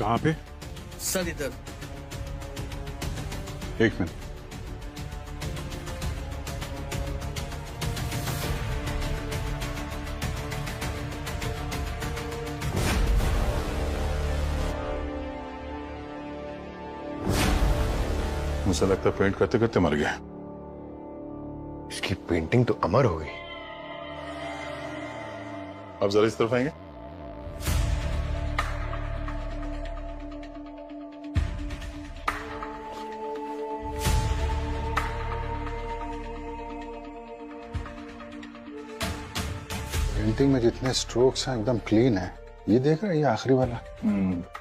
कहाँ पे? सर इधर। एक मिनट। मुझे लगता है पेंट करते करते मर गया। इसकी पेंटिंग तो अमर हो गई। अब जरा इस तरफ आएंगे। पेंटिंग में जितने स्ट्रोक्स हैं एकदम क्लीन है। ये देख रहे हैं, ये आखिरी वाला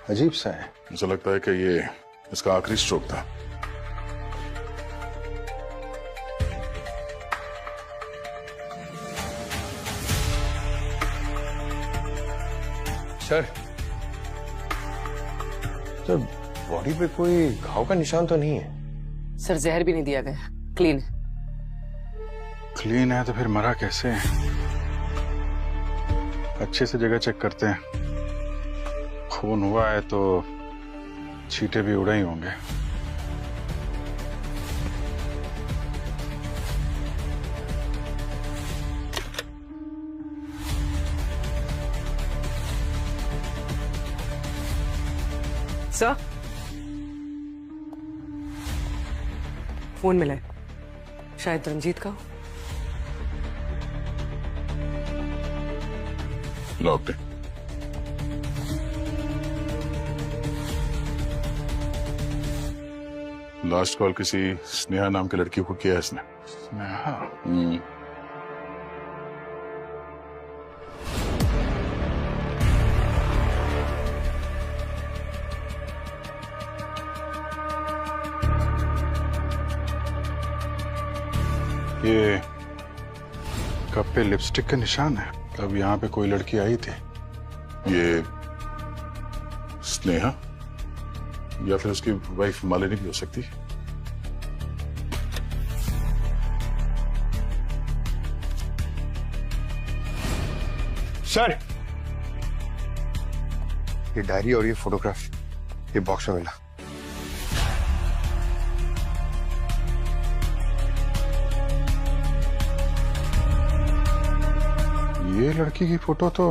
अजीब सा है। मुझे लगता है कि ये इसका आखिरी स्ट्रोक था। सर बॉडी पे कोई घाव का निशान तो नहीं है? सर जहर भी नहीं दिया गया, क्लीन है। क्लीन है तो फिर मरा कैसे है? अच्छे से जगह चेक करते हैं। खून हुआ है तो छींटे भी उड़े ही होंगे। सर फोन मिला है, शायद रंजीत का हो। लौटे। लास्ट कॉल किसी स्नेहा नाम की लड़की को किया है इसने। स्नेहा? ये कप पे लिपस्टिक का निशान है। अब यहाँ पे कोई लड़की आई थी। ये स्नेहा या फिर उसकी वाइफ मालिनी भी हो सकती है। सर ये डायरी और ये फोटोग्राफ ये बॉक्स में मिला। ये लड़की की फोटो तो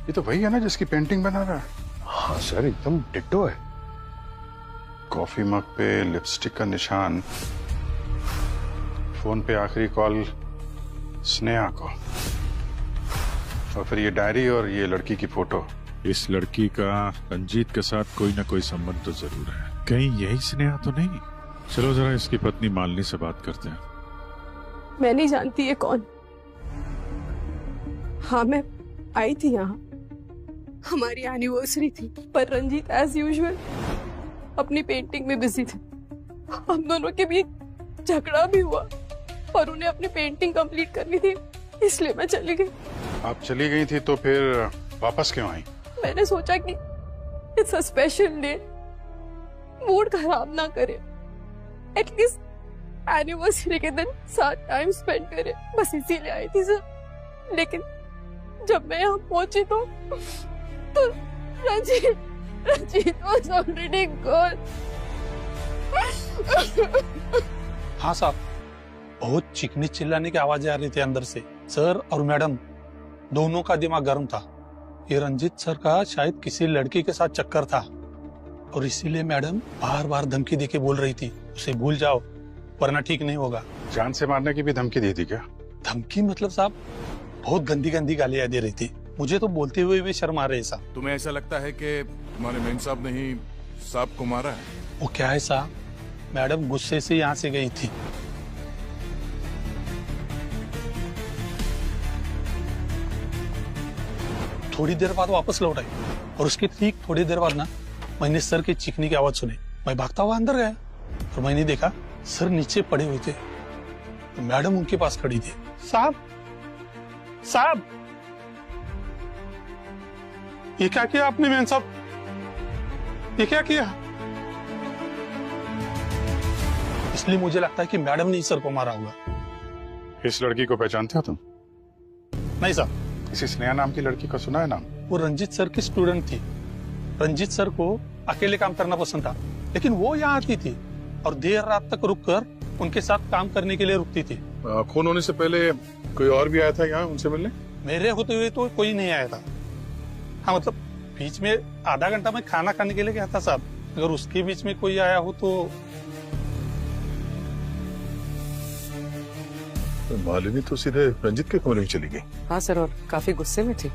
ये तो वही है ना जिसकी पेंटिंग बना रहा है। हाँ सर एकदम डिट्टो है। कॉफी मग पे लिपस्टिक का निशान, फोन पे आखिरी कॉल स्नेहा को, और फिर ये डायरी और ये लड़की की फोटो। इस लड़की का रंजीत के साथ कोई ना कोई संबंध तो जरूर है। कहीं यही स्नेहा तो नहीं? चलो जरा इसकी पत्नी मालिनी से बात करते हैं। मैं नहीं जानती ये कौन। हाँ मैं आई थी यहाँ, हमारी एनिवर्सरी थी, पर रंजीत एज यूजुअल अपनी पेंटिंग में बिजी थे। हम दोनों के बीच झगड़ा भी हुआ और उन्हें अपनी पेंटिंग कंप्लीट करनी थी, इसलिए मैं चली गई। आप चली गई थी तो फिर वापस क्यों आई? मैंने सोचा कि it's a special day, mood खराब ना करे, एटलीस्ट एनिवर्सरी के दिन साथ टाइम स्पेंड करे, बस इसीलिए आई थी सर। लेकिन जब मैं यहाँ पहुंची तो रंजीत was already gone। हाँ साहब, बहुत चीखने चिल्लाने की आवाजें आ रही थी अंदर से। सर और मैडम दोनों का दिमाग गर्म था। ये रंजीत सर का शायद किसी लड़की के साथ चक्कर था और इसीलिए मैडम बार बार धमकी देके बोल रही थी उसे भूल जाओ वरना ठीक नहीं होगा। जान से मारने की भी धमकी दी थी क्या? धमकी मतलब साहब बहुत गंदी गंदी गालियां दे रही थी। मुझे तो बोलते हुए भी शर्म आ रही है साहब। तुम्हें ऐसा लगता है कि तुम्हारे मेन साहब ने ही साहब को मारा है? वो क्या है साहब, मैडम गुस्से से यहाँ से गई थी। थोड़ी देर बाद वापस लौट आई और उसके ठीक थोड़ी देर बाद ना मैंने सर के चीखने की आवाज सुनी। मैं भागता हुआ अंदर गया और मैंने देखा सर नीचे पड़े हुए थे तो मैडम उनके पास खड़ी थी। साहब साहब ये क्या किया आपने मेन साहब, ये क्या किया? इसलिए मुझे लगता है कि मैडम ने सर को मारा होगा। इस लड़की को पहचानते हो तुम? नहीं साहब। किसी स्नेहा नाम की लड़की का सुना है नाम? वो रंजीत सर की स्टूडेंट थी, रंजीत सर को अकेले काम करना पसंद था, लेकिन वो यहाँ आती थी और देर रात तक रुककर उनके साथ काम करने के लिए रुकती थी। खून होने से पहले कोई और भी आया था यहाँ उनसे मिलने? मेरे होते हुए तो कोई नहीं आया था। हाँ मतलब बीच में आधा घंटा में खाना खाने के लिए गया था साहब, अगर उसके बीच में कोई आया हो तो। मालिनी तो सीधे रंजीत के कमरे में चली गई। हाँ सर, और काफी गुस्से में थी।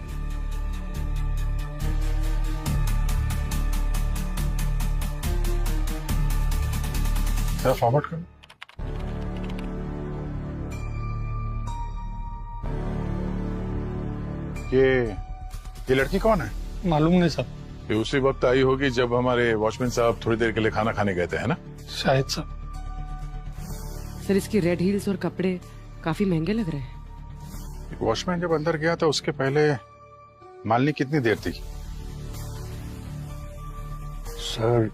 सर फॉरवर्ड कर। ये लड़की कौन है? मालूम नहीं सर। ये उसी वक्त आई होगी जब हमारे वॉचमैन साहब थोड़ी देर के लिए खाना खाने गए थे, है ना? शायद सर। सर इसकी रेड हील्स और कपड़े काफी महंगे लग रहे हैं। वॉचमैन जब अंदर गया था उसके पहले मालिनी कितनी देर थी? सर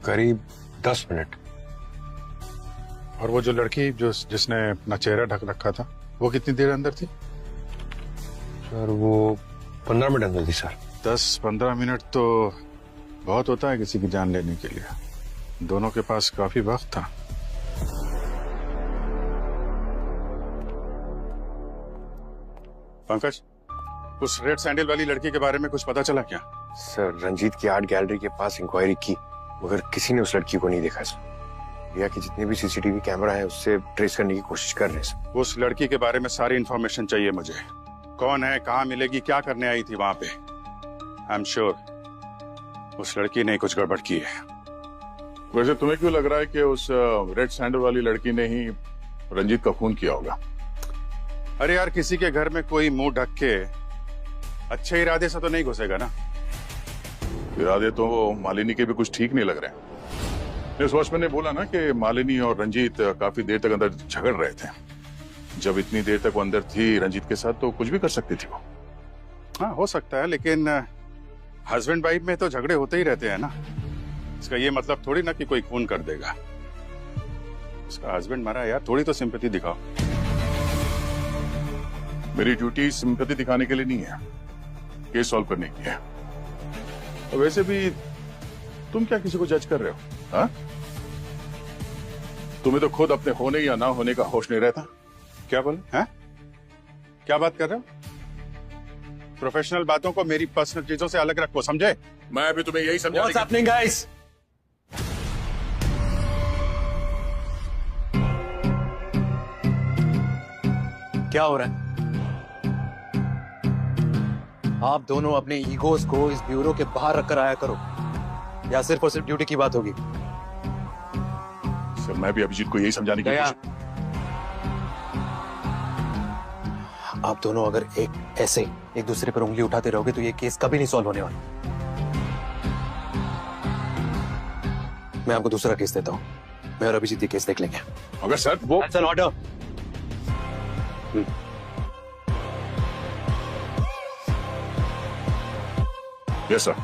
करीब 10 मिनट। और वो जो लड़की जिसने अपना चेहरा ढक रखा था वो कितनी देर अंदर थी? सर वो 15 मिनट अंदर थी सर। 10-15 मिनट तो बहुत होता है किसी की जान लेने के लिए। दोनों के पास काफी वक्त था। पंकज, उस रेड सैंडल वाली लड़की के बारे में कुछ पता चला क्या? सर रंजीत की आर्ट गैलरी के पास इंक्वायरी की मगर किसी ने उस लड़की को नहीं देखा सर। भैया की जितने भी सीसीटीवी कैमरा है उससे ट्रेस करने की कोशिश कर रहे हैं सर। उस लड़की के बारे में सारी इंफॉर्मेशन चाहिए मुझे। कौन है, कहाँ मिलेगी, क्या करने आई थी वहां पे? आई एम श्योर उस लड़की ने कुछ गड़बड़ की है। वैसे तुम्हें क्यों लग रहा है कि उस रेड सैंडल वाली लड़की ने ही रंजीत का खून किया होगा? अरे यार, किसी के घर में कोई मुंह ढक के अच्छे इरादे से तो नहीं घुसेगा ना। इरादे तो मालिनी के भी कुछ ठीक नहीं लग रहे। इस वॉचमैन ने बोला ना कि मालिनी और रंजीत काफी देर तक अंदर झगड़ रहे थे। जब इतनी देर तक वो अंदर थी रंजीत के साथ तो कुछ भी कर सकती थी वो। हाँ हो सकता है, लेकिन हस्बैंड वाइफ में तो झगड़े होते ही रहते हैं ना। इसका ये मतलब थोड़ी ना कि कोई खून कर देगा। इसका हस्बैंड मरा है यार, थोड़ी तो सिंपैथी दिखाओ। मेरी ड्यूटी सिंपैथी दिखाने के लिए नहीं है, केस सॉल्व करने की है। और वैसे भी तुम क्या किसी को जज कर रहे हो? हाँ? तुम्हें तो खुद अपने होने या ना होने का होश नहीं रहता। क्या बोले? हैं? क्या बात कर रहे हो? प्रोफेशनल बातों को मेरी पर्सनल चीजों से अलग रखो, समझे? मैं भी तुम्हें यही समझा। What's happening, guys? क्या हो रहा है? आप दोनों अपने ईगोस को इस ब्यूरो के बाहर रखकर आया करो, या सिर्फ और सिर्फ ड्यूटी की बात होगी? सर मैं भी अभिजीत को यही समझाने की कोशिश। आप दोनों अगर ऐसे एक दूसरे पर उंगली उठाते रहोगे तो ये केस कभी नहीं सॉल्व होने वाला। मैं आपको दूसरा केस देता हूं। मैं और अभिजीत ये केस देख लेंगे। अगर सर वो That's an order. Yes sir.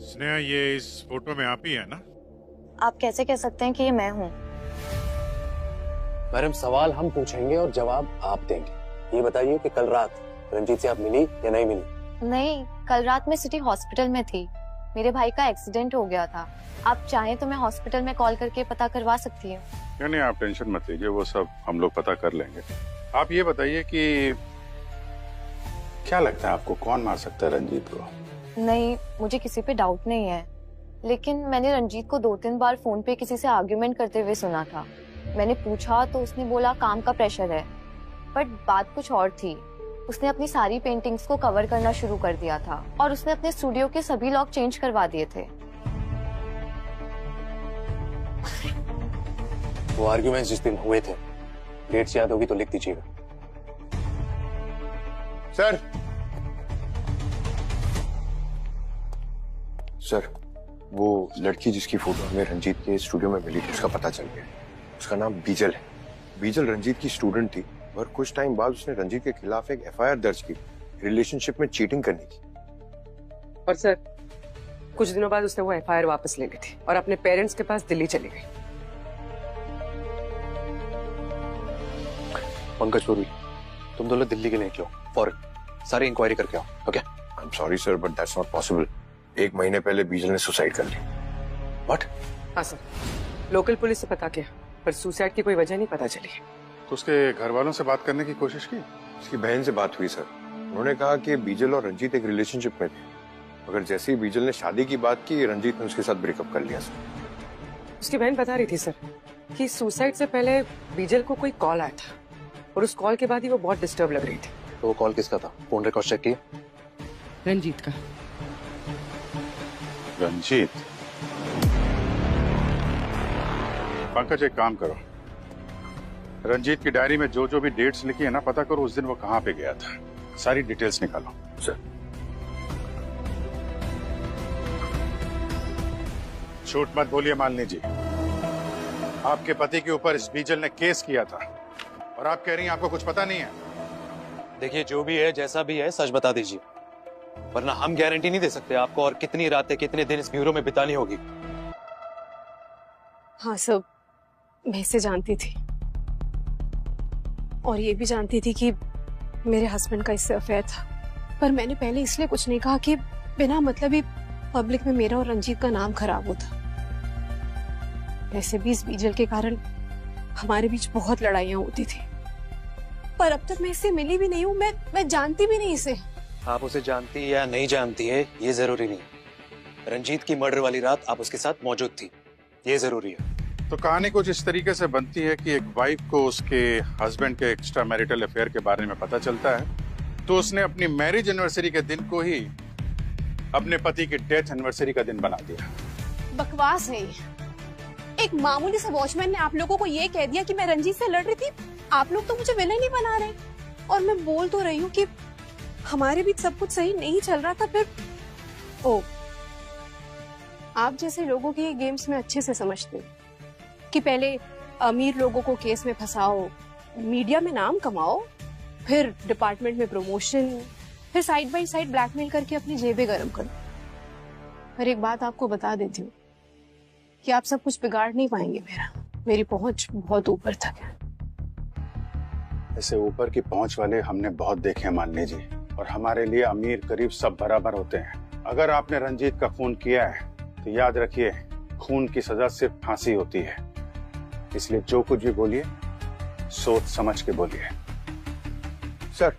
Sneha, ये इस फोटो में आप ही है ना? आप कैसे कह सकते हैं कि ये मैं हूँ? मैडम सवाल हम पूछेंगे और जवाब आप देंगे। ये बताइए कि कल रात रंजीत से आप मिली या नहीं मिली? नहीं, कल रात मैं सिटी हॉस्पिटल में थी। मेरे भाई का एक्सीडेंट हो गया था। आप चाहें तो मैं हॉस्पिटल में कॉल करके पता करवा सकती हूँ। नहीं, आप टेंशन मत लीजिए, वो सब हम लोग पता कर लेंगे। आप ये बताइए कि क्या लगता है आपको, कौन मार सकता है रंजीत को? नहीं, मुझे किसी पे डाउट नहीं है, लेकिन मैंने रंजीत को 2-3 बार फोन पे किसी से आर्ग्यूमेंट करते हुए सुना था। मैंने पूछा तो उसने बोला काम का प्रेशर है, बट बात कुछ और थी। उसने अपनी सारी पेंटिंग्स को कवर करना शुरू कर दिया था और उसने अपने स्टूडियो के सभी लॉक चेंज करवा दिए थे। वो आर्ग्यूमेंट्स जिस दिन हुए थे, डेट्स याद होगी तो लिख दीजिएगा। सर, सर, वो लड़की जिसकी फोटो हमें रंजीत के स्टूडियो में मिली थी, उसका पता चल गया। उसका नाम बीजल है। बीजल रंजीत की स्टूडेंट थी, और कुछ टाइम बाद उसने रंजीत के खिलाफ एक एफआईआर दर्ज की, रिलेशनशिप में चीटिंग करने की। और सर, कुछ दिनों बाद उसने वो एफआईआर वापस ले ली थी और अपने पेरेंट्स के पास दिल्ली चली गई। पंकज पुरी, तुम दोनों दिल्ली के लिए निकलो, फौरन सारी इंक्वायरी करके आओ। Okay? I am sorry sir, but that's not possible. 1 महीने पहले बीजल ने सुसाइड कर ली। व्हाट? हाँ सर, लोकल पुलिस से पता किया, पर सुसाइड की कोई वजह नहीं पता चली। तो उसके घर वालों से बात करने की कोशिश की? उसकी बहन से बात हुई सर। उन्होंने कहा कि बीजल और रंजीत एक रिलेशनशिप में थे, मगर जैसे ही बीजल ने शादी की बात की, रंजीत ने उसके साथ ब्रेकअप कर लिया सर। उसकी बहन बता रही थी सर कि सुसाइड से पहले बीजल को कोई कॉल आया था, और उस कॉल के बाद ही वो बहुत डिस्टर्ब लग रही थी। तो वो कॉल किसका था? फोन रिकॉर्ड चेक किए? रंजीत का। रंजीत? पंकज, एक काम करो, रंजीत की डायरी में जो जो भी डेट्स लिखी है ना, पता करो उस दिन वो कहाँ पे गया था। सारी डिटेल्स निकालो। सर। झूठ मत बोलिए मालिनी जी, आपके पति के ऊपर इस बीजल ने केस किया था, और आप कह रही हैं आपको कुछ पता नहीं है। देखिए, जो भी है, जैसा भी है, सच बता दीजिए, वरना हम गारंटी नहीं दे सकते आपको और कितनी रातें, कितने दिन इस ब्यूरो में बितानी होगी। हाँ सब, मैं इसे जानती थी, और ये भी जानती थी कि मेरे हस्बैंड का इससे अफेयर था, पर मैंने पहले इसलिए कुछ नहीं कहा कि बिना मतलब ही पब्लिक में मेरा और रंजीत का नाम खराब होता। वैसे भी इस बीजल के कारण हमारे बीच बहुत लड़ाइयां होती थी, पर अब तक मैं इससे मिली भी नहीं हूँ, मैं जानती भी नहीं इसे। आप उसे जानती या नहीं जानती है, ये जरूरी नहीं। रंजीत की मर्डर वाली रात आप उसके साथ मौजूद थी, ये जरूरी है। तो कहानी कुछ इस तरीके से बनती है कि एक वाइफ को उसके हस्बैंड के एक्स्ट्रा मैरिटल अफेयर के बारे में पता चलता है, तो उसने अपनी मैरिज एनिवर्सरी के दिन को ही अपने पति की डेथ एनिवर्सरी का दिन बना दिया। बकवास है ये। एक मामूली से वॉचमैन ने आप लोगों को ये कह दिया कि मैं रंजीत से लड़ रही थी। आप लोग तो मुझे विलेन ही बना रहे, और मैं बोल तो रही हूँ कि हमारे बीच सब कुछ सही नहीं चल रहा था। फिर ओ, आप जैसे लोगों की ये गेम्स में अच्छे से समझते हैं कि पहले अमीर लोगों को केस में फंसाओ, मीडिया में नाम कमाओ, फिर डिपार्टमेंट में प्रमोशन, फिर साइड बाय साइड ब्लैकमेल करके अपनी जेबें गर्म करो। पर एक बात आपको बता देती हूँ कि आप सब कुछ बिगाड़ नहीं पाएंगे। मेरी पहुंच बहुत ऊपर तक है। ऐसे ऊपर की पहुंच वाले हमने बहुत देखे हैं मालिनी जी, और हमारे लिए अमीर गरीब सब बराबर होते हैं। अगर आपने रंजीत का खून किया है तो याद रखिए, खून की सजा सिर्फ फांसी होती है। इसलिए जो कुछ भी बोलिए सोच समझ के बोलिए। सर।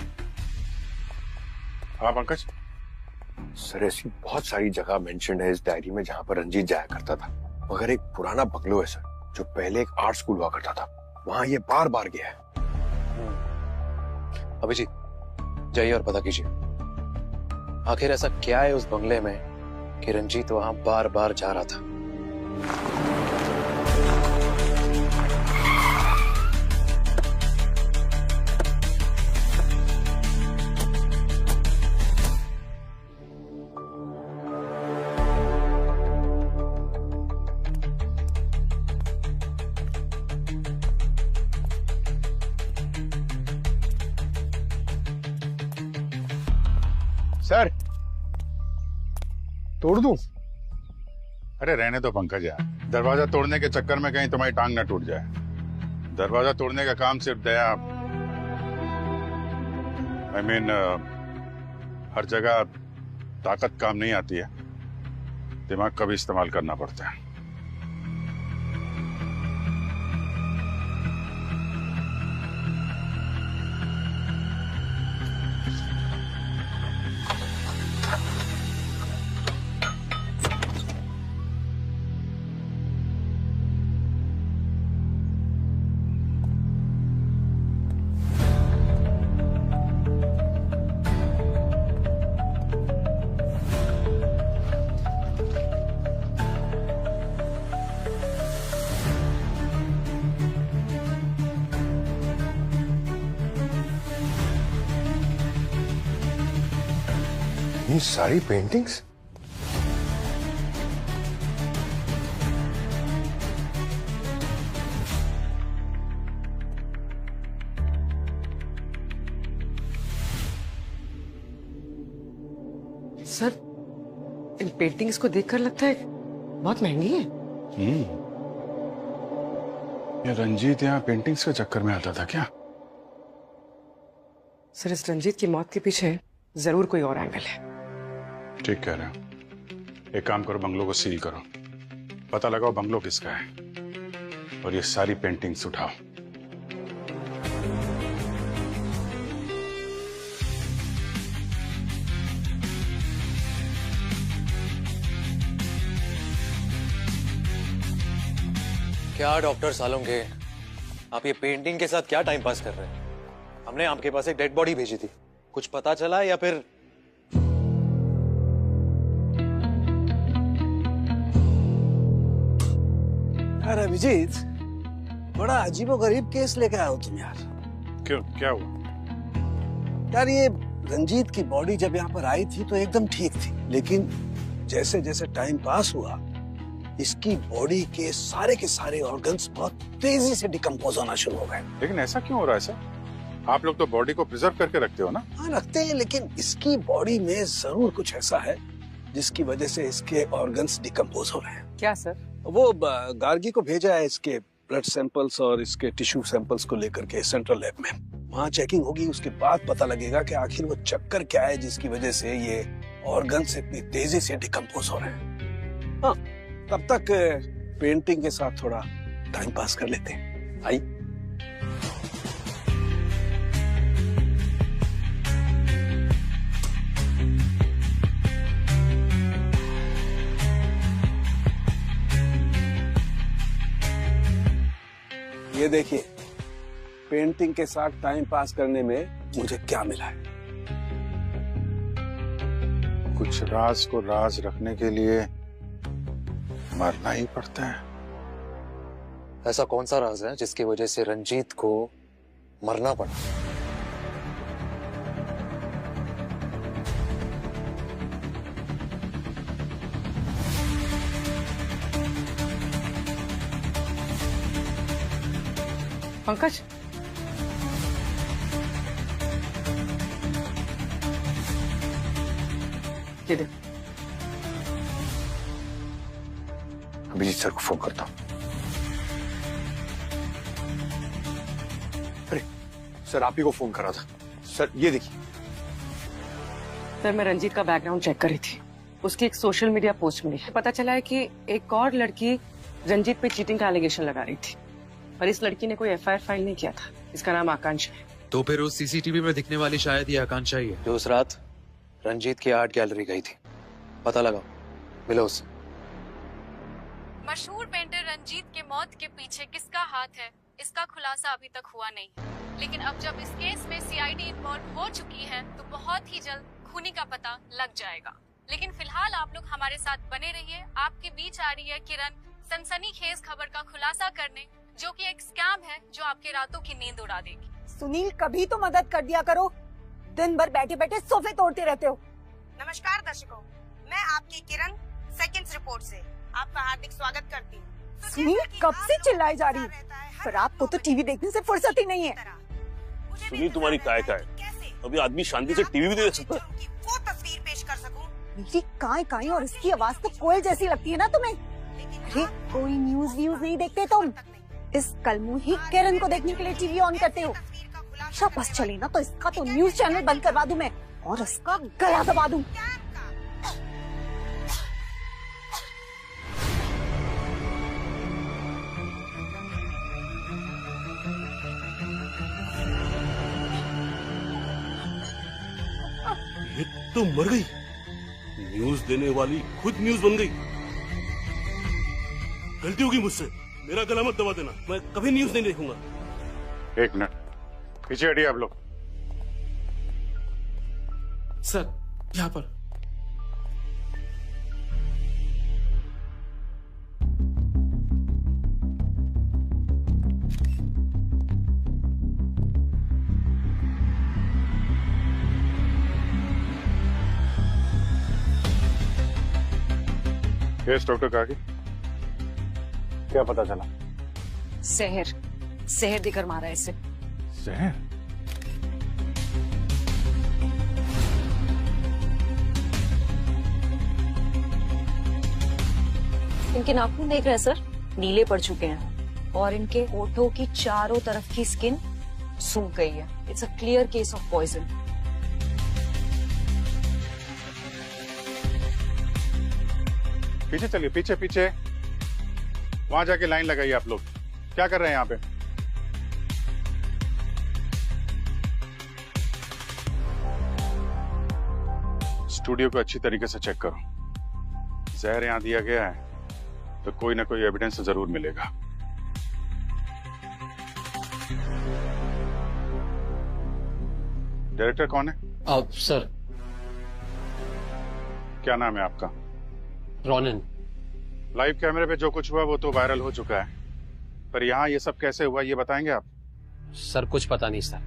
हाँ पंकज। सर, ऐसी बहुत सारी जगह मेंशन है इस डायरी में जहां पर रंजीत जाया करता था, मगर एक पुराना बंगलो है सर, जो पहले एक आर्ट स्कूल हुआ करता था, वहां ये बार बार गया है। अभिजीत, जाइए और पता कीजिए आखिर ऐसा क्या है उस बंगले में कि रंजीत वहां बार बार जा रहा था। सर, तोड़ दूं? अरे रहने दो पंकज यार, दरवाजा तोड़ने के चक्कर में कहीं तुम्हारी टांग ना टूट जाए। दरवाजा तोड़ने का काम सिर्फ दया, I mean, हर जगह ताकत काम नहीं आती है, दिमाग का भी इस्तेमाल करना पड़ता है। ये सारी पेंटिंग्स? सर, इन पेंटिंग्स को देखकर लगता है बहुत महंगी है। ये रंजीत यहाँ पेंटिंग्स के चक्कर में आता था क्या? सर, इस रंजीत की मौत के पीछे जरूर कोई और एंगल है। ठीक कह रहे हो। एक काम करो, बंगलों को सील करो, पता लगाओ बंगलो किसका है, और ये सारी पेंटिंग्स उठाओ। क्या डॉक्टर सालुंखे, आप ये पेंटिंग के साथ क्या टाइम पास कर रहे हैं? हमने आपके पास एक डेड बॉडी भेजी थी, कुछ पता चला या फिर? यार अभिजीत, बड़ा अजीबोगरीब केस लेके आए हो तुम यार। क्यों, क्या हुआ? यार ये रंजीत की बॉडी जब यहाँ पर आई थी तो एकदम ठीक थी, लेकिन जैसे जैसे टाइम पास हुआ इसकी बॉडी के सारे ऑर्गन्स बहुत तेजी से डिकम्पोज होना शुरू हो गए। लेकिन ऐसा क्यों हो रहा है सर? आप लोग तो बॉडी को प्रिजर्व करके रखते हो ना? हाँ रखते हैं, लेकिन इसकी बॉडी में जरूर कुछ ऐसा है जिसकी वजह से इसके ऑर्गन्स डिकम्पोज हो रहे हैं। क्या सर? वो गार्गी को भेजा है इसके ब्लड सैंपल्स और इसके टिश्यू सैंपल्स को लेकर के सेंट्रल लैब में। वहाँ चेकिंग होगी, उसके बाद पता लगेगा कि आखिर वो चक्कर क्या है जिसकी वजह से ये ऑर्गन्स इतनी तेजी से डिकम्पोज हो रहे हैं। हाँ, तब तक पेंटिंग के साथ थोड़ा टाइम पास कर लेते हैं। आई ये देखिए, पेंटिंग के साथ टाइम पास करने में मुझे क्या मिला है। कुछ राज को राज रखने के लिए मरना ही पड़ता है। ऐसा कौन सा राज है जिसकी वजह से रंजीत को मरना पड़ा? पंकज, ये देख। अभिजीत सर को फोन करता हूँ। अरे सर, आप ही को फोन करा था। सर ये देखिए। सर, मैं रंजीत का बैकग्राउंड चेक कर रही थी, उसकी एक सोशल मीडिया पोस्ट मिली। पता चला है कि एक और लड़की रंजीत पे चीटिंग का एलिगेशन लगा रही थी, पर इस लड़की ने कोई एफआईआर फाइल नहीं किया था। इसका नाम आकांक्षा है। तो फिर उस सीसीटीवी में दिखने वाली शायद ये आकांक्षा ही है जो उस रात रंजीत की आर्ट गैलरी गई थी। पता लगाओ, मिलो उससे। मशहूर पेंटर रंजीत के मौत के पीछे किसका हाथ है, इसका खुलासा अभी तक हुआ नहीं, लेकिन अब जब इस केस में सीआईडी इन्वॉल्व हो चुकी है तो बहुत ही जल्द खूनी का पता लग जाएगा। लेकिन फिलहाल आप लोग हमारे साथ बने रहिए। आपके बीच आ रही है किरण, सनसनीखेज खबर का खुलासा करने, जो कि एक स्कैम है जो आपके रातों की नींद उड़ा देगी। सुनील, कभी तो मदद कर दिया करो, दिन भर बैठे बैठे सोफे तोड़ते रहते हो। नमस्कार दर्शकों, मैं आपकी किरण सेकंड्स रिपोर्ट से आपका हार्दिक स्वागत करती हूँ। सुनील कब से चिल्लाई जा रही है, पर आपको तो टीवी देखने से फुर्सत ही नहीं है। सुनील, तुम्हारी काय का है? अभी आदमी शांति से टीवी भी देख सकता है। वो तस्वीर पेश कर सकूं। मेरी काय और इसकी आवाज तो कोयल जैसी लगती है ना तुम्हें? अरे कोई न्यूज व्यूज नहीं देखते तुम? इस कलमुही किरण को देखने के लिए टीवी ऑन करते हो। बस चले ना तो इसका तो न्यूज चैनल बंद करवा दूं मैं, और इसका गला दबा दूं। ये तो मर गई। न्यूज देने वाली खुद न्यूज बन गई। गलती होगी मुझसे, मेरा गला मत दबा देना, मैं कभी न्यूज नहीं देखूंगा। एक मिनट पीछे हटिए आप लोग। सर, यहाँ पर। यस डॉक्टर काकी, क्या पता चला? जहर देकर मारा है इसे। इनके नाखून देख रहे हैं सर, नीले पड़ चुके हैं और इनके होठों की चारों तरफ की स्किन सूख गई है। It's a clear case of poison. पीछे चलिए, पीछे पीछे, वहां जाके लाइन लगाइए। आप लोग क्या कर रहे हैं यहाँ पे? स्टूडियो को अच्छी तरीके से चेक करो। जहर यहां दिया गया है तो कोई ना कोई एविडेंस जरूर मिलेगा। डायरेक्टर कौन है? सर, क्या नाम है आपका? रोनिन। लाइव कैमरे पे जो कुछ हुआ वो तो वायरल हो चुका है, पर यहाँ ये सब कैसे हुआ ये बताएंगे आप? सर कुछ पता नहीं सर,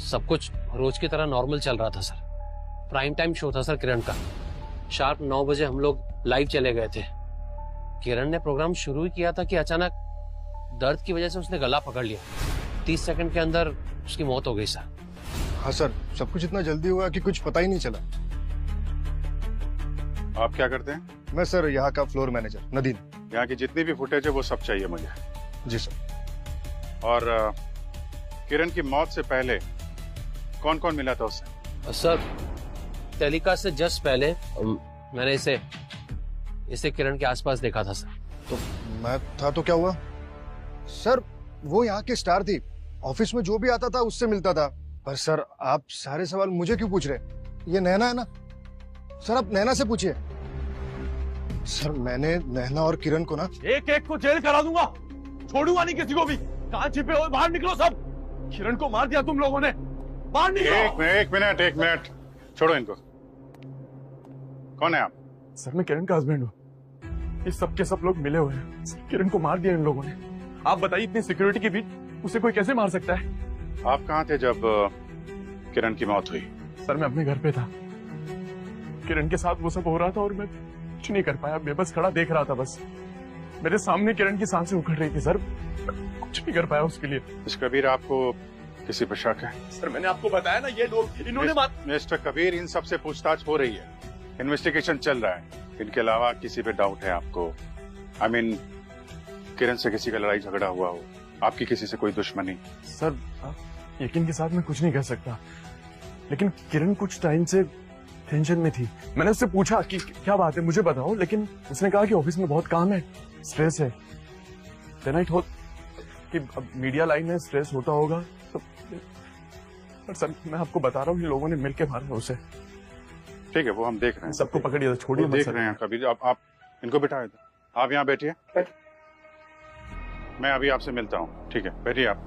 सब कुछ रोज की तरह नॉर्मल चल रहा था सर। प्राइम टाइम शो था सर किरण का। शार्प 9 बजे हम लोग लाइव चले गए थे। किरण ने प्रोग्राम शुरू ही किया था कि अचानक दर्द की वजह से उसने गला पकड़ लिया। 30 सेकंड के अंदर उसकी मौत हो गई सर। हाँ सर, सब कुछ इतना जल्दी हुआ कि कुछ पता ही नहीं चला। आप क्या करते हैं? मैं सर यहाँ का फ्लोर मैनेजर नदीम। यहाँ की जितनी भी फुटेज है वो सब चाहिए मुझे। जी सर। और किरण की मौत से पहले कौन कौन मिला था उससे? सर टेलीकास्ट से जस्ट पहले मैंने इसे किरण के आसपास देखा था सर। तो मैं था तो क्या हुआ? सर वो यहाँ की स्टार थी, ऑफिस में जो भी आता था उससे मिलता था। पर सर आप सारे सवाल मुझे क्यों पूछ रहे? ये नैना है ना सर, आप नैना से पूछिए। सर मैंने नैना और किरण को ना एक एक को जेल करा दूंगा, छोड़ूंगा नहीं किसी को भी। कहाँ छिपे हो? बाहर निकलो सब। किरण को मार दिया तुम लोगों ने, बाहर निकलो। एक मिनट छोड़ो इनको। कौन है आप? सर मैं किरण का हस्बैंड हूँ। इस सब के सब लोग मिले हुए हैं। किरण को मार दिया इन लोगों ने। आप बताइए इतनी सिक्योरिटी के बीच उसे कोई कैसे मार सकता है? आप कहाँ थे जब किरण की मौत हुई? सर मैं अपने घर पे था, किरण के साथ वो सब हो रहा था और मैं कुछ नहीं कर पाया, बेबस खड़ा देख रहा था। बस मेरे सामने किरण की सांसें उखड़ रही थी सर, कुछ नहीं कर पाया उसके लिए। मिस्टर कबीर, आपको किसी पर शक है? सर मैंने आपको बताया ना, ये लोग इन्होंने मिस्टर कबीर, इन सब से पूछताछ हो रही है, इन्वेस्टिगेशन चल रहा है। इनके अलावा किसी पे डाउट है आपको? आई मीन किरण से किसी का लड़ाई झगड़ा हुआ हो, आपकी किसी से कोई दुश्मनी? सर यकीन के साथ मैं कुछ नहीं कह सकता, लेकिन किरण कुछ टाइम से टेंशन में थी। मैंने उससे पूछा कि क्या बात है मुझे बताओ, लेकिन उसने कहा कि ऑफिस में बहुत काम है, स्ट्रेस है। देन आई थॉट कि अब मीडिया लाइन में स्ट्रेस होता होगा तो। पर सर मैं आपको बता रहा हूँ, इन लोगों ने मिलके मारा उसे। ठीक है, वो हम देख रहे हैं। सबको पकड़िए, छोड़िए मत। देख रहे हैं कबीर। आप इनको बिठाए दो। आप यहाँ बैठिए, मैं अभी आपसे मिलता हूँ। ठीक है, बैठिए आप।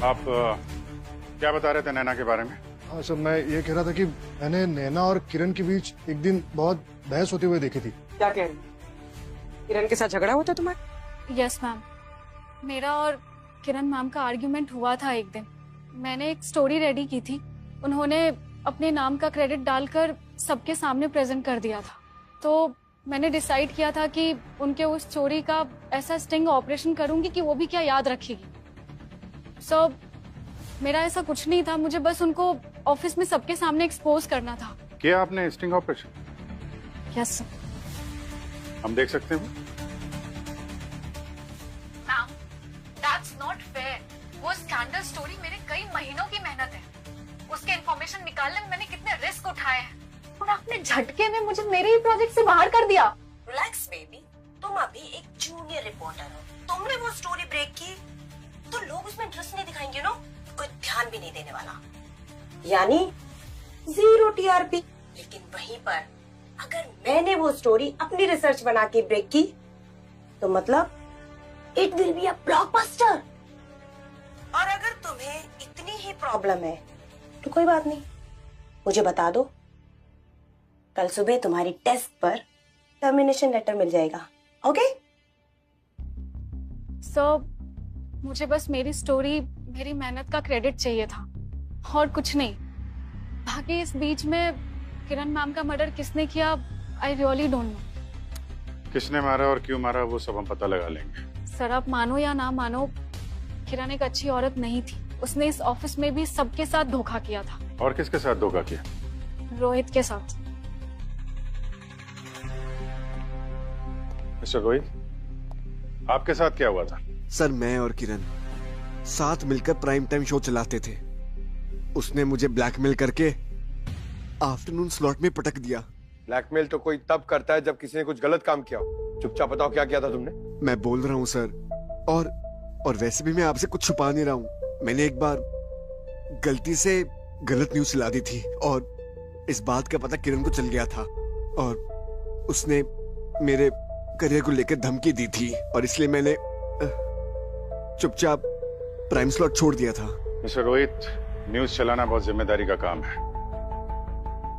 आप क्या बता रहे थे नैना के बारे में? हाँ सर, मैं ये कह रहा था कि मैंने नैना और किरण के बीच एक दिन बहुत बहस होते हुए देखी थी। क्या कह रही? किरण के साथ झगड़ा हुआ था तुम्हारा? यस मैम, मेरा और किरण मैम का आर्ग्यूमेंट हुआ था एक दिन। मैंने एक स्टोरी रेडी की थी, उन्होंने अपने नाम का क्रेडिट डालकर सबके सामने प्रेजेंट कर दिया था। तो मैंने डिसाइड किया था कि उनके उस चोरी का ऐसा स्टिंग ऑपरेशन करूंगी कि वो भी क्या याद रखेगी। सो मेरा ऐसा कुछ नहीं था, मुझे बस उनको ऑफिस में सबके सामने एक्सपोज करना था। क्या आपने स्टिंग ऑपरेशन? Yes sir. हम देख सकते हैं? Ma'am, that's not fair. वो स्कैंडल स्टोरी मेरे कई महीनों की मेहनत है। उसके इंफॉर्मेशन निकालने में मैंने कितने रिस्क उठाए हैं, और आपने झटके में मुझे मेरे ही प्रोजेक्ट से बाहर कर दिया। रिलैक्स बेबी, तुम अभी एक जूनियर रिपोर्टर हो। तुमने वो स्टोरी ब्रेक की तो लोग उसमें इंटरेस्ट नहीं दिखाएंगे ना, कोई ध्यान भी नहीं देने वाला, यानी 0 TRP। लेकिन वहीं पर अगर मैंने वो स्टोरी अपनी रिसर्च बना के ब्रेक की तो मतलब it will be a blockbuster. और अगर तुम्हें इतनी ही प्रॉब्लम है तो कोई बात नहीं, मुझे बता दो, कल सुबह तुम्हारी डेस्क पर टर्मिनेशन लेटर मिल जाएगा। ओके? सो मुझे बस मेरी स्टोरी, मेरी मेहनत का क्रेडिट चाहिए था और कुछ नहीं। बाकी इस बीच में किरण मैम का मर्डर किसने किया, आई रियली डोंट नो। किसने मारा और क्यों मारा वो सब हम पता लगा लेंगे। सर आप मानो या ना मानो, किरण एक अच्छी औरत नहीं थी। उसने इस ऑफिस में भी सबके साथ धोखा किया था। और किसके साथ धोखा किया? रोहित के साथ। मिस्टर रोहित, आपके साथ क्या हुआ था? सर मैं और किरण साथ मिलकर प्राइम टाइम शो चलाते थे। उसने मुझे ब्लैकमेल करके आफ्टरनून स्लॉट में पटक दिया। ब्लैकमेल तो कोई तब करता है जब किसी ने कुछ गलत काम किया हो। चुपचाप बताओ क्या किया था तुमने? मैं बोल रहा हूँ सर, और वैसे भी मैं आपसे कुछ छुपा नहीं रहा हूँ। मैंने एक बार गलती से गलत न्यूज चला दी थी और इस बात का पता किरण को चल गया था और उसने मेरे करियर को लेकर धमकी दी थी और इसलिए मैंने चुपचाप प्राइम स्लॉट छोड़ दिया था। मिस्टर रोहित, न्यूज चलाना बहुत जिम्मेदारी का काम है।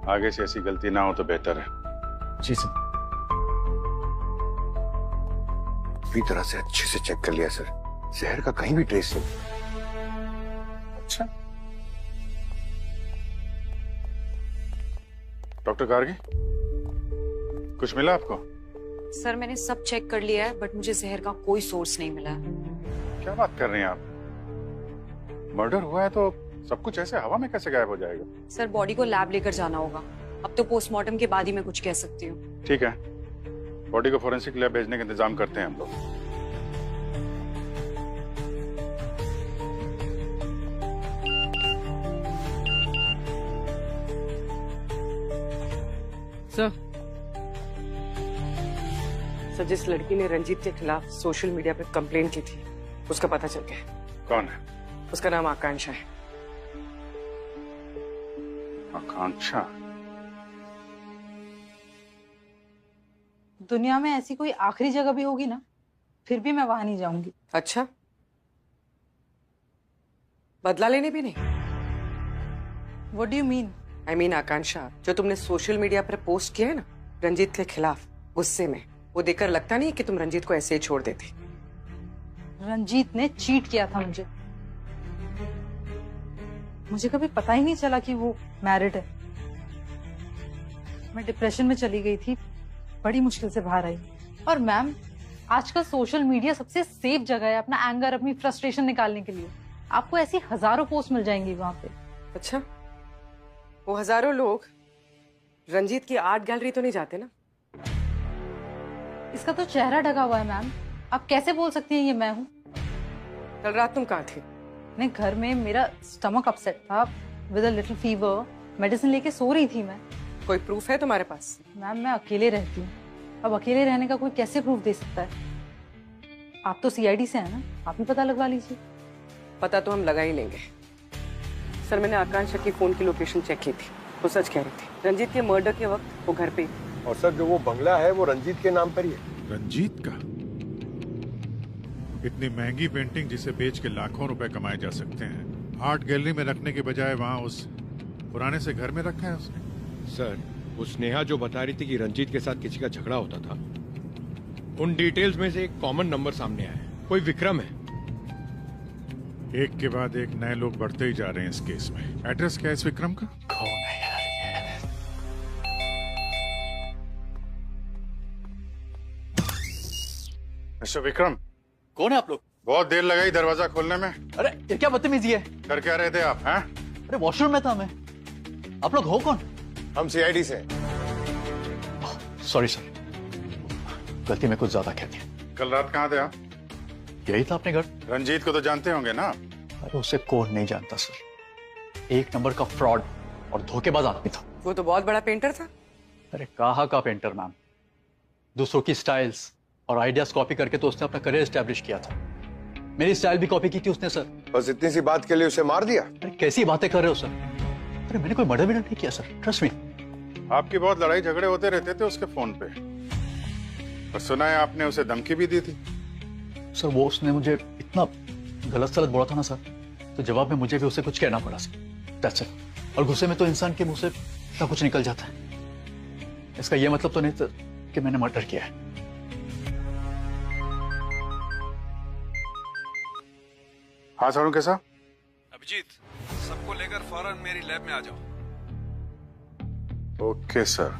आगे से ऐसी गलती ना हो तो बेहतर है। जी सर। पूरी तरह से अच्छे से चेक कर लिया सर, जहर का कहीं भी ट्रेस नहीं। अच्छा, डॉक्टर गार्गी, कुछ मिला आपको? सर मैंने सब चेक कर लिया है बट मुझे जहर का कोई सोर्स नहीं मिला है। क्या बात कर रही हैं आप? मर्डर हुआ है तो सब कुछ ऐसे हवा में कैसे गायब हो जाएगा? सर बॉडी को लैब लेकर जाना होगा। अब तो पोस्टमार्टम के बाद ही मैं कुछ कह सकती हूँ। ठीक है, बॉडी को फोरेंसिक लैब भेजने का इंतजाम करते हैं हम लोग। सर जिस लड़की ने रंजीत के खिलाफ सोशल मीडिया पे कंप्लेन की थी उसका पता चल गया। कौन है? उसका नाम आकांक्षा है। आकांक्षा? दुनिया में ऐसी कोई आखिरी जगह भी होगी ना, फिर भी मैं वहां नहीं जाऊंगी। अच्छा, बदला लेने भी नहीं? What do you mean? I mean आकांक्षा, जो तुमने सोशल मीडिया पर पोस्ट किया है ना रंजीत के खिलाफ गुस्से में, वो देखकर लगता नहीं कि तुम रंजीत को ऐसे ही छोड़ देती। रंजीत ने चीट किया था मुझे कभी पता ही नहीं चला कि वो मैरिड है। मैं डिप्रेशन में चली गई थी, बड़ी मुश्किल से बाहर आई। और मैम आजकल सोशल मीडिया सबसे सेफ जगह है अपना एंगर, अपनी फ्रस्ट्रेशन निकालने के लिए। आपको ऐसी हजारों पोस्ट मिल जाएंगी वहां पे। अच्छा, वो हजारों लोग रंजीत की आर्ट गैलरी तो नहीं जाते ना? इसका तो चेहरा ढका हुआ है मैम, आप कैसे बोल सकती हैं ये मैं हूँ? कल रात तुम कहाँ थी? नहीं, घर में मेरा स्टमक अपसेट था with a little fever, medicine लेके सो रही थी मैं। कोई प्रूफ है तुम्हारे पास? मैम मैं अकेले रहती हूँ, अब अकेले रहने का कोई कैसे प्रूफ दे सकता है? आप तो सीआईडी से हैं ना, आप ही पता लगवा लीजिए। पता तो हम लगा ही लेंगे। सर मैंने आकांक्षा की फोन की लोकेशन चेक की थी, वो सच कह रही थी। रंजीत के मर्डर के वक्त वो घर पे। और सर जो वो बंगला है वो रंजीत के नाम पर ही है। रंजीत का? इतनी महंगी पेंटिंग जिसे बेच के लाखों रुपए कमाए जा सकते हैं, आर्ट गैलरी में रखने के बजाय वहाँ उस पुराने से घर में रखा है उसने। सर वो स्नेहा जो बता रही थी कि रंजीत के साथ किसी का झगड़ा होता था, उन डिटेल्स में से एक कॉमन नंबर सामने आया है, कोई विक्रम है। एक के बाद एक नए लोग बढ़ते ही जा रहे हैं इस केस में। एड्रेस क्या है इस विक्रम का? कौन है यार मिस्टर विक्रम। कौन है आप लोग? बहुत देर लगाई दरवाजा खोलने में। अरे ये क्या बदतमीजी है? कर क्या रहे थे आप? हैं? अरे वॉशरूम में था मैं। आप लोग हो कौन? हम सीआईडी से। सॉरी सर, गलती में कुछ ज्यादा कह दिया। कल रात कहाँ थे आप? यही था अपने घर। रंजीत को तो जानते होंगे ना? अरे उसे कौन नहीं जानता सर, एक नंबर का फ्रॉड और धोखेबाज आदमी था। वो तो बहुत बड़ा पेंटर था। अरे कहाँ का पेंटर मैम, दूसरों की स्टाइल्स और आइडियाज कॉपी करके तो उसने अपना करियर एस्टेब्लिश किया था। मेरी स्टाइल भी कॉपी की थी उसने सर। बस इतनी सी बात के लिए उसे मार दिया? अरे कैसी बातें कर रहे हो सर? अरे मैंने कोई मर्डर विडर नहीं किया सर, ट्रस्ट मी। आपकी बहुत लड़ाई झगड़े होते रहते थे उसके फोन पे, और सुना है आपने उसे धमकी भी दी थी। सर वो उसने मुझे इतना गलत सलत बोला था ना सर, तो जवाब में मुझे भी उसे कुछ कहना पड़ा सर। That's it. और गुस्से में तो इंसान के मुंह से इतना कुछ निकल जाता है। इसका ये मतलब तो नहीं था कि मैंने मर्डर किया है। हाँ सारू, कैसा? अभिजीत, सबको लेकर फौरन मेरी लैब में आ जाओ। Okay sir,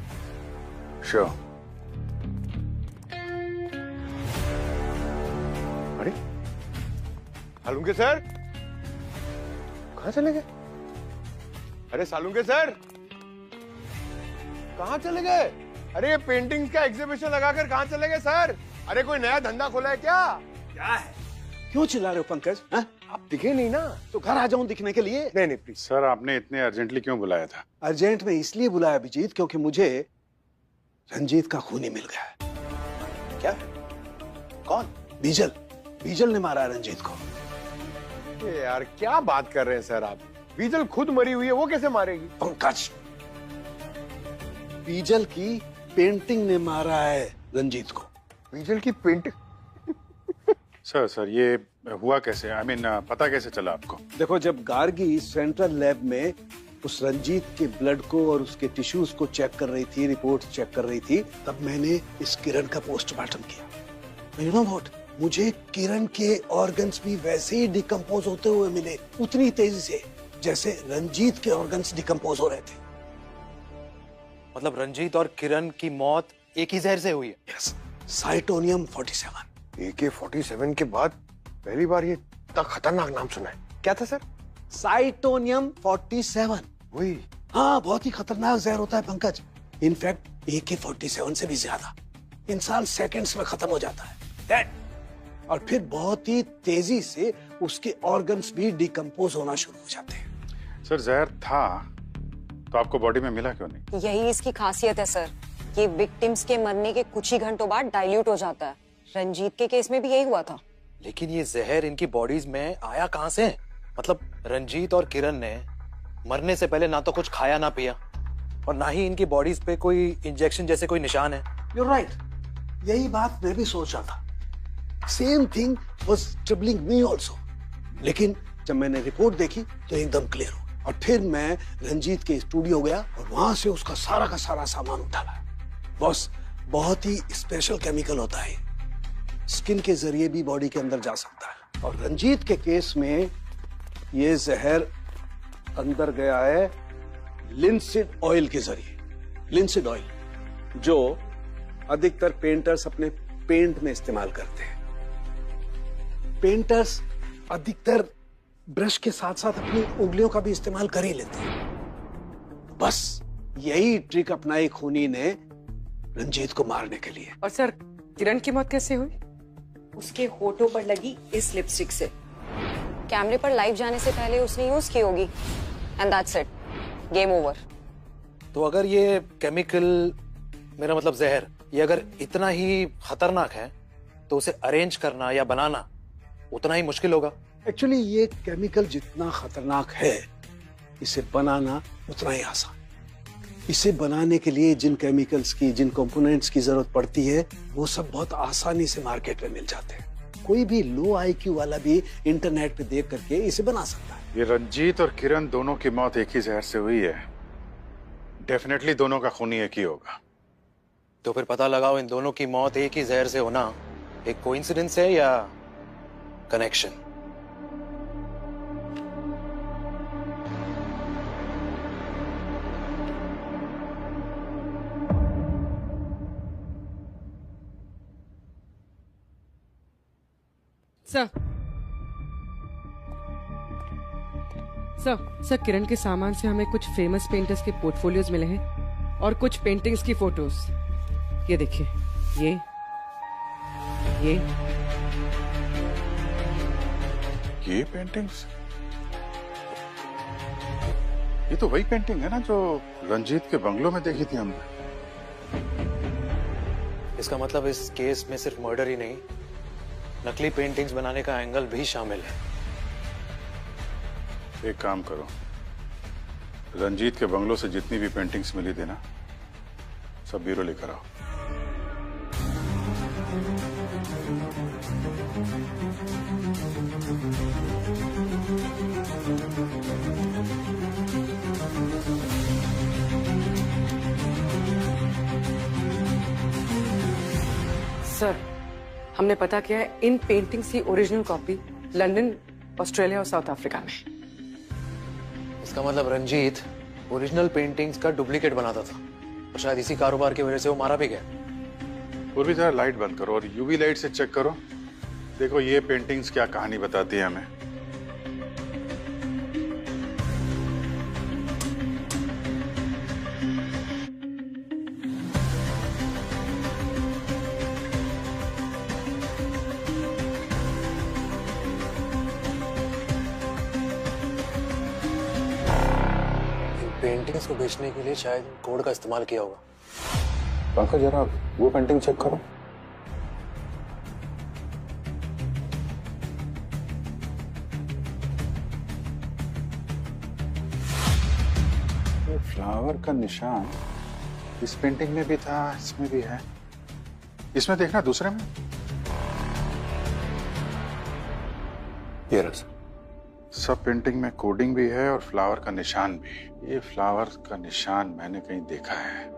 sure. Salunke sir कहाँ चले गए? अरे सालुंके सर कहाँ चले गए? अरे ये पेंटिंग्स का एग्जीबिशन लगाकर कहाँ चले गए सर? अरे कोई नया धंधा खोला है क्या? क्या है? क्यों चिल्ला रहे हो पंकज? आप दिखे नहीं ना, तो घर आ जाऊं दिखने के लिए। नहीं प्लीज। सर आपने इतने अर्जेंटली क्यों बुलाया था? अर्जेंट में इसलिए बुलाया अभिजीत, क्योंकि मुझे रंजीत का खूनी मिल गया है। क्या? कौन? बीजल। बीजल ने मारा रंजीत को। ये यार क्या बात कर रहे हैं सर आप? बीजल खुद मरी हुई है, वो कैसे मारेगी? पंकज, बीजल की पेंटिंग ने मारा है रंजीत को। बीजल की पेंटिंग? सर ये हुआ कैसे? I mean, पता कैसे चला आपको? देखो, जब गार्गी सेंट्रल लैब में उस रंजीत के ब्लड को और उसके टिश्यूज को चेक कर रही थी, रिपोर्ट चेक कर रही थी, तब मैंने इस किरण का पोस्टमार्टम किया। यू नो व्हाट, मुझे किरण के ऑर्गन्स भी वैसे ही डिकम्पोज होते हुए मिले, उतनी तेजी से जैसे रंजीत के ऑर्गन्स डिकम्पोज हो रहे थे। मतलब रंजीत और किरण की मौत एक ही जहर से हुई है? यस, साइटोनियम 47। AK-47 के बाद पहली बार ये इतना खतरनाक नाम सुना है। क्या था सर? साइटोनियम 47। वही। हाँ, बहुत ही खतरनाक जहर होता है पंकज। इनफैक्ट AK-47 से भी ज्यादा। इंसान सेकंड्स में खत्म हो जाता है, डेड। और फिर बहुत ही तेजी से उसके ऑर्गन्स भी डिकम्पोज होना शुरू हो जाते हैं। सर जहर था तो आपको बॉडी में मिला क्यों नहीं? यही इसकी खासियत है सर, ये विक्टिम्स के मरने के कुछ ही घंटों बाद डाइल्यूट हो जाता है। रंजीत के केस में भी यही हुआ था। लेकिन ये जहर इनकी बॉडीज में आया कहाँ से? मतलब रंजीत और किरण ने मरने से पहले ना तो कुछ खाया ना पिया, और ना ही इनकी बॉडीज पे कोई इंजेक्शन जैसे कोई निशान है। You're right. यही बात मैं भी सोच रहा था। Same thing was troubling me also. लेकिन जब मैंने रिपोर्ट देखी तो एकदम क्लियर हो, और फिर मैं रंजीत के स्टूडियो गया और वहां से उसका सारा का सारा सामान उठा लाया। बॉस, बहुत ही स्पेशल केमिकल होता है, स्किन के जरिए भी बॉडी के अंदर जा सकता है। और रंजीत के केस में ये जहर अंदर गया है लिंसिड ऑयल के जरिए। लिंसिड ऑयल जो अधिकतर पेंटर्स अपने पेंट में इस्तेमाल करते हैं। पेंटर्स अधिकतर ब्रश के साथ साथ अपनी उंगलियों का भी इस्तेमाल कर ही लेते हैं। बस यही ट्रिक अपनाई खूनी ने रंजीत को मारने के लिए। और सर, किरण की मौत कैसे हुई? उसके होठों पर लगी इस लिपस्टिक से। कैमरे पर लाइव जाने से पहले उसने यूज की होगी, and that's it, game over. तो अगर ये केमिकल, मेरा मतलब जहर, ये अगर इतना ही खतरनाक है तो उसे अरेंज करना या बनाना उतना ही मुश्किल होगा। एक्चुअली ये केमिकल जितना खतरनाक है, इसे बनाना उतना ही आसान। इसे बनाने के लिए जिन केमिकल्स की, जिन कंपोनेंट्स की जरूरत पड़ती है, वो सब बहुत आसानी से मार्केट में मिल जाते हैं। कोई भी लो IQ वाला भी इंटरनेट पे देख करके इसे बना सकता है। ये रंजीत और किरण दोनों की मौत एक ही जहर से हुई है। डेफिनेटली दोनों का खूनी एक ही होगा। तो फिर पता लगाओ, इन दोनों की मौत एक ही जहर से होना एक कोइंसिडेंस है या कनेक्शन? सर, किरण के सामान से हमें कुछ फेमस पेंटर्स के पोर्टफोलियोज मिले हैं और कुछ पेंटिंग्स की फोटोज। ये देखिए, ये पेंटिंग्स, ये तो वही पेंटिंग है ना जो रंजीत के बंगलों में देखी थी हमने। इसका मतलब इस केस में सिर्फ मर्डर ही नहीं, नकली पेंटिंग्स बनाने का एंगल भी शामिल है। एक काम करो, रंजीत के बंगलों से जितनी भी पेंटिंग्स मिली थी ना, सब ब्यूरो लेकर आओ। सर, हमने पता किया है इन पेंटिंग्स की ओरिजिनल कॉपी लंदन, ऑस्ट्रेलिया और साउथ अफ्रीका में। इसका मतलब रंजीत ओरिजिनल पेंटिंग्स का डुप्लीकेट बनाता था, और शायद इसी कारोबार की वजह से वो मारा भी गया। और भी जरा लाइट बंद करो और यूवी लाइट से चेक करो। देखो ये पेंटिंग्स क्या कहानी बताती है हमें। पेंटिंग्स को बेचने के लिए शायद कोड का इस्तेमाल किया होगा। पंकज जरा वो पेंटिंग चेक करो। ये फ्लावर का निशान इस पेंटिंग में भी था, इसमें भी है। इसमें देखना, दूसरे में। ये रहा। सब पेंटिंग में कोडिंग भी है और फ्लावर का निशान भी। ये फ्लावर का निशान मैंने कहीं देखा है।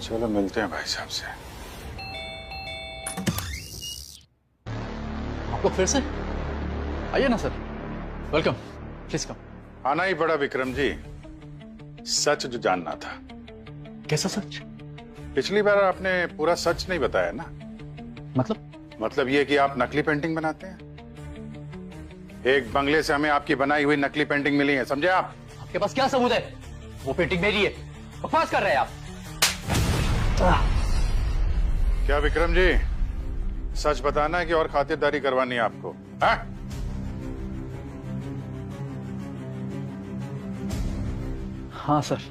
चलो मिलते हैं भाई साहब से। आपको फिर से आइए ना सर, वेलकम, प्लीज कम। आना ही पड़ा विक्रम जी, सच जो जानना था। कैसा सच? पिछली बार आपने पूरा सच नहीं बताया ना। मतलब ये कि आप नकली पेंटिंग बनाते हैं। एक बंगले से हमें आपकी बनाई हुई नकली पेंटिंग मिली है, समझे आप? आपके पास क्या सबूत है? वो पेंटिंग मेरी है, बकवास कर रहे हैं आप। क्या विक्रम जी, सच बताना है कि और खातिरदारी करवानी है आपको? हाँ? हाँ सर,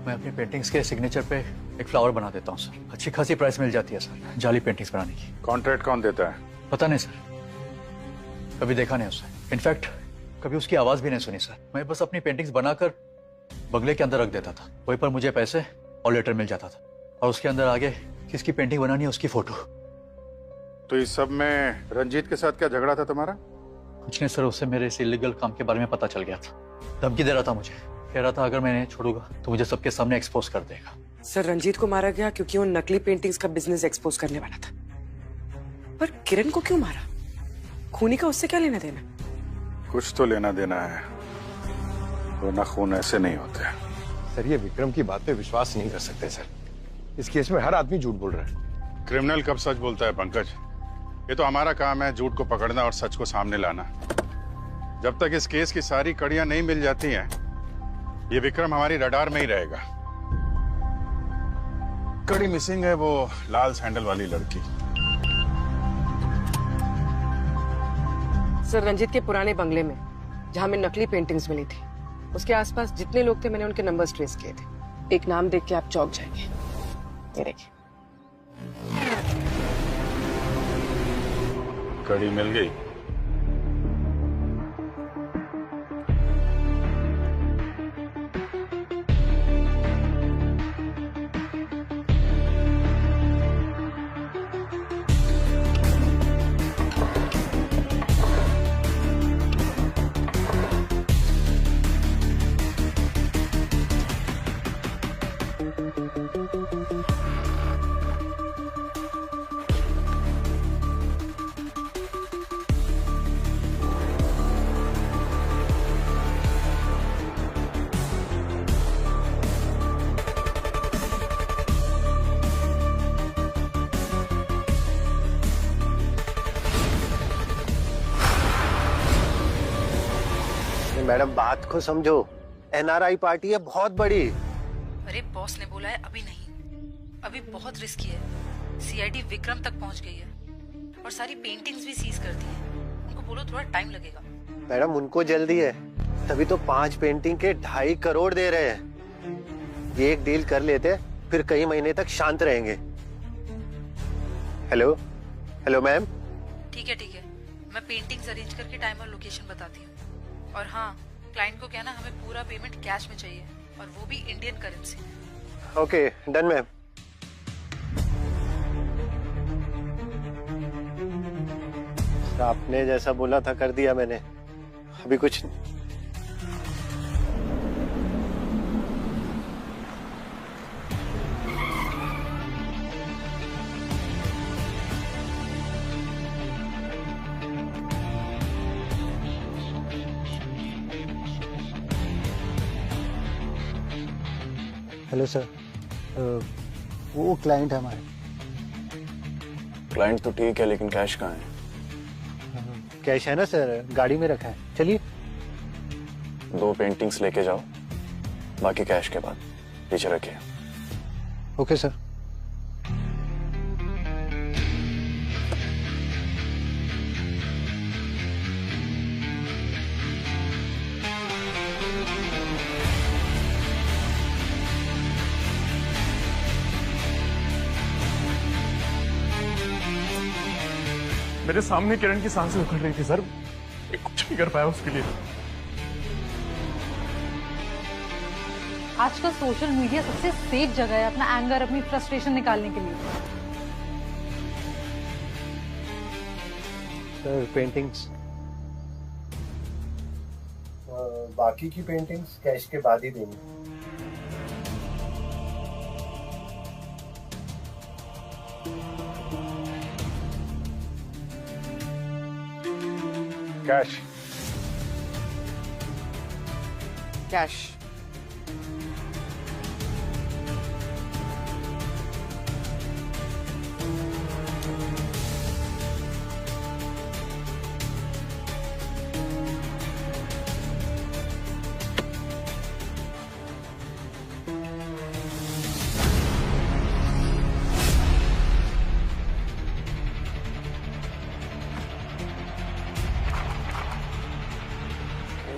मैं अपनी पेंटिंग्स के सिग्नेचर पे एक फ्लावर बना देता हूँ सर। अच्छी खासी प्राइस मिल जाती है सर जाली पेंटिंग्स बनाने की। कॉन्ट्रैक्ट कौन देता है? पता नहीं सर, कभी देखा नहीं उससे। इनफैक्ट कभी उसकी आवाज भी नहीं सुनी सर। मैं बस अपनी पेंटिंग्स बनाकर बंगले के अंदर रख देता था, वहीं पर मुझे पैसे और लेटर मिल जाता था, और उसके अंदर आगे किसकी पेंटिंग बनानी है उसकी फोटो। तो इस सब में रंजीत के साथ क्या झगड़ा था तुम्हारा? कुछ नहीं सर, उससे मेरे इस इलीगल काम के बारे में पता चल गया था। धमकी दे रहा था मुझे, कह रहा था अगर मैं नहीं छोड़ूंगा तो मुझे सबके सामने एक्सपोज कर देगा। सर, रंजीत को मारा गया क्योंकि वो नकली पेंटिंग्स का बिजनेस एक्सपोज करने वाला था। पर किरण को क्यों मारा? खूनी का उससे क्या लेना देना? कुछ तो लेना देना है, वरना खून ऐसे नहीं होते। सर ये विक्रम की बात पे विश्वास नहीं कर सकते सर। इस केस में हर आदमी झूठ बोल रहा है। क्रिमिनल कब सच बोलता है पंकज? ये तो हमारा काम है झूठ को पकड़ना और सच को सामने लाना। जब तक इस केस की सारी कड़ियां नहीं मिल जाती हैं, ये विक्रम हमारी रडार में ही रहेगा। कड़ी मिसिंग है वो लाल सैंडल वाली लड़की। सर, रंजीत के पुराने बंगले में जहां में नकली पेंटिंग्स मिली थी, उसके आसपास जितने लोग थे मैंने उनके नंबर्स ट्रेस किए थे। एक नाम देख के आप चौंक जाएंगे। ये देखिए, कड़ी मिल गई। मैडम बात को समझो, एनआरआई पार्टी है बहुत बड़ी। अरे बॉस ने बोला है अभी नहीं, अभी बहुत रिस्की है। सीआईडी विक्रम तक पहुंच गई है और सारी पेंटिंग्स भी सीज कर दी है। उनको बोलो थोड़ा टाइम लगेगा। मैडम उनको जल्दी है, तभी तो 5 पेंटिंग के 2.5 करोड़ दे रहे हैं। ये एक डील कर लेते फिर कई महीने तक शांत रहेंगे। Hello hello ma'am. ठीक है, मैं पेंटिंग्स अरेंज करके टाइम और लोकेशन बताती हूँ। और हाँ, क्लाइंट को कहना हमें पूरा पेमेंट कैश में चाहिए, और वो भी Indian currency. Okay done ma'am. आपने जैसा बोला था कर दिया मैंने, अभी कुछ नहीं। हेलो सर, वो क्लाइंट है हमारे। क्लाइंट तो ठीक है, लेकिन कैश कहाँ है? कैश है ना सर, गाड़ी में रखा है। चलिए 2 पेंटिंग्स लेके जाओ, बाकी कैश के बाद पीछे रखिए। Okay sir. मेरे सामने किरण की सांसें उखड़ रही थी सर, मैं कुछ नहीं कर पाया उसके लिए। आजकल सोशल मीडिया सबसे सेफ जगह है अपना एंगर, अपनी फ्रस्ट्रेशन निकालने के लिए। सर पेंटिंग्स, बाकी की पेंटिंग्स कैश के बाद ही देंगे। Cash cash.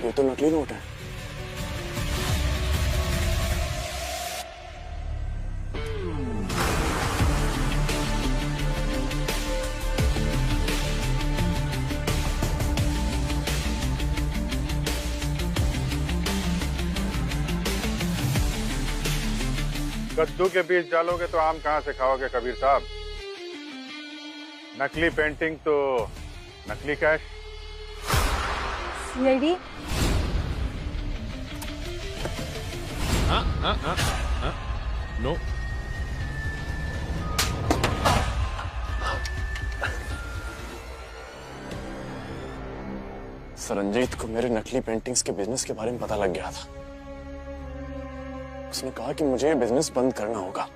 ये तो नकली नोट है। कद्दू के बीज डालोगे तो आम कहां से खाओगे कबीर साहब। नकली पेंटिंग तो नकली कैश। CID no. रंजीत को मेरे नकली पेंटिंग्स के बिजनेस के बारे में पता लग गया था। उसने कहा कि मुझे बिजनेस बंद करना होगा,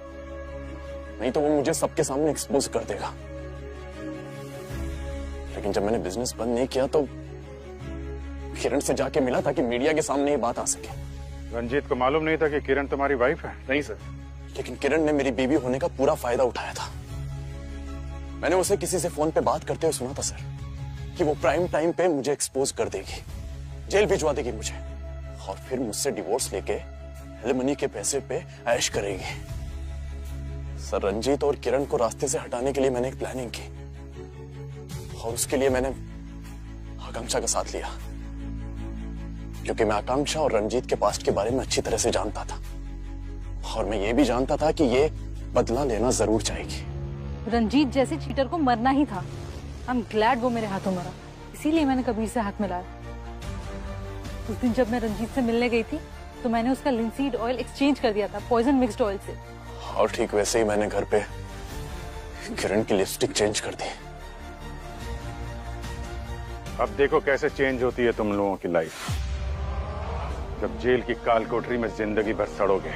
नहीं तो वो मुझे सबके सामने एक्सपोज कर देगा। लेकिन जब मैंने बिजनेस बंद नहीं किया तो किरण से जाके मिला ताकि मीडिया के सामने ये बात आ सके। रंजीत को मालूम नहीं था कि किरण तुम्हारी वाइफ है? नहीं सर, लेकिन किरण ने मेरी बीवी होने का पूरा फायदा उठाया था। मैंने उसे किसी से फोन पे बात करते हुए सुना था सर कि वो प्राइम टाइम पे मुझे एक्सपोज कर देगी, जेल भिजवा देगी मुझे, और फिर मुझसे डिवोर्स लेके एलिमनी के पैसे पे ऐश करेगी। सर रंजीत और किरण को रास्ते से हटाने के लिए मैंने एक प्लानिंग की, और उसके लिए मैंने आकांक्षा का साथ लिया, क्योंकि मैं आकांक्षा और रंजीत के पास्ट के बारे में अच्छी तरह से जानता था, और मैं ये भी जानता था कि ये बदला लेना जरूर चाहेगी। रंजीत जैसे चीटर को मरना ही था। आई एम ग्लैड वो मेरे हाथों मरा, इसीलिए मैंने कबीर से हाथ मिलाया। उस दिन जब मैं रंजीत से मिलने गई थी तो मैंने उसका लिंसीड ऑयल एक्सचेंज कर दिया था पॉइजन मिक्स्ड ऑयल से। और ठीक वैसे ही मैंने घर पे किरण की लिपस्टिक चेंज कर दी। अब देखो कैसे चेंज होती है तुम लोगों की लाइफ, जब जेल की काल कोठरी में जिंदगी भर सड़ोगे।